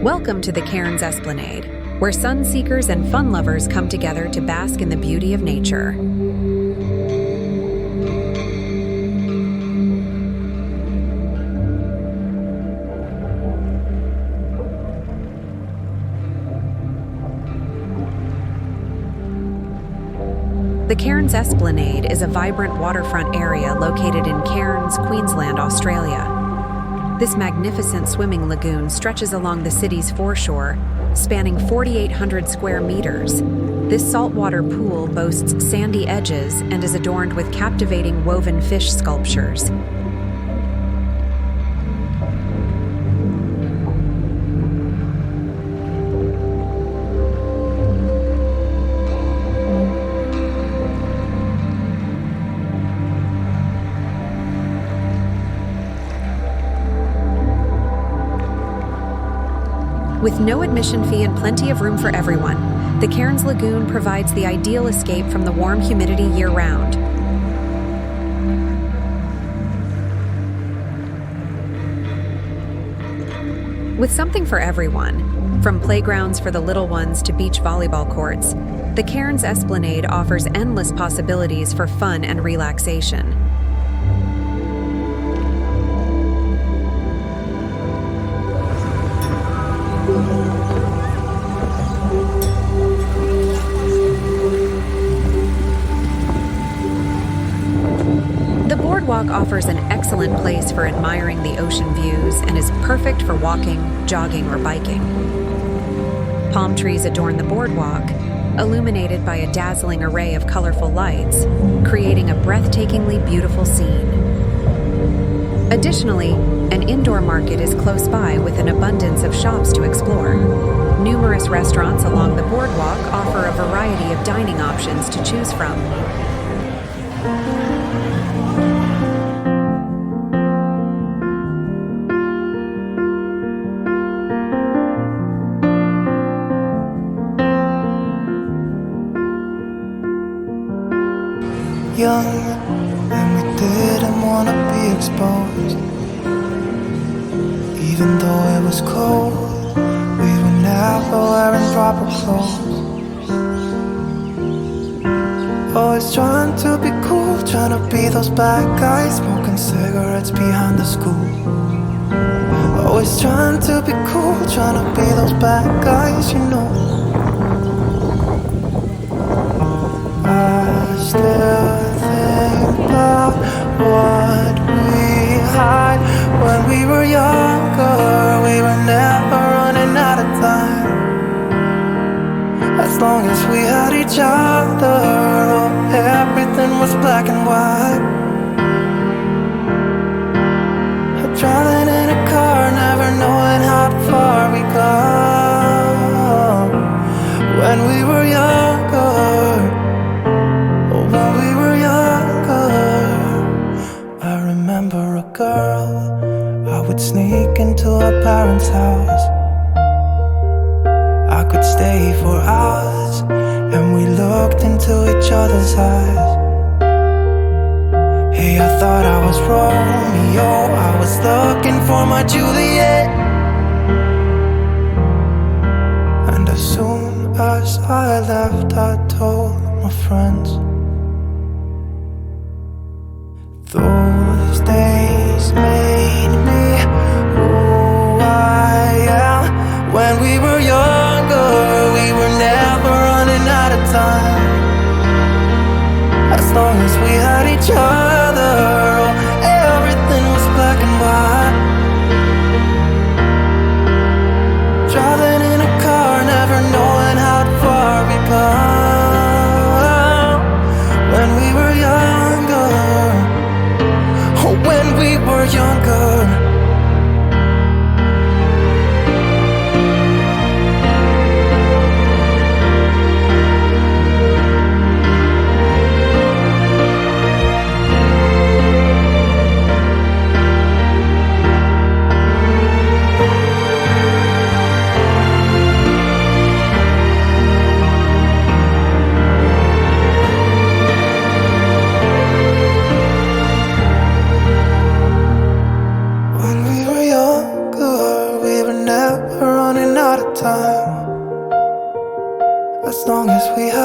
Welcome to the Cairns Esplanade, where sun seekers and fun lovers come together to bask in the beauty of nature. The Cairns Esplanade is a vibrant waterfront area located in Cairns, Queensland, Australia. This magnificent swimming lagoon stretches along the city's foreshore, spanning 4,800 square meters. This saltwater pool boasts sandy edges and is adorned with captivating woven fish sculptures. With no admission fee and plenty of room for everyone, the Cairns Lagoon provides the ideal escape from the warm humidity year-round. With something for everyone, from playgrounds for the little ones to beach volleyball courts, the Cairns Esplanade offers endless possibilities for fun and relaxation. The Boardwalk offers an excellent place for admiring the ocean views and is perfect for walking, jogging, or biking. Palm trees adorn the boardwalk, illuminated by a dazzling array of colorful lights, creating a breathtakingly beautiful scene. Additionally, an indoor market is close by with an abundance of shops to explore. Numerous restaurants along the boardwalk offer a variety of dining options to choose from. Young, and we didn't want to be exposed. Even though it was cold, we were never wearing proper clothes. Always trying to be cool, trying to be those bad guys, smoking cigarettes behind the school. Always trying to be cool, trying to be those bad guys, you know. I still think about what we had when we were younger. We were never running out of time. As long as we had each other, oh, everything was black and white. Driving in a car, never knowing how far we go. When we were younger, when we were younger, I remember a girl. I would sneak into her parents' house. I could stay for hours, and we looked into each other's eyes. Hey, I thought I was Romeo, I was looking for my Juliet. And as soon as I left, I told my friends. Those days made me who I am. When we were younger, we were never running out of time. As long as we had each other, oh, everything was black and white. Driving in a car, never knowing how far we go. When we were younger, when we were younger. time. As long as we had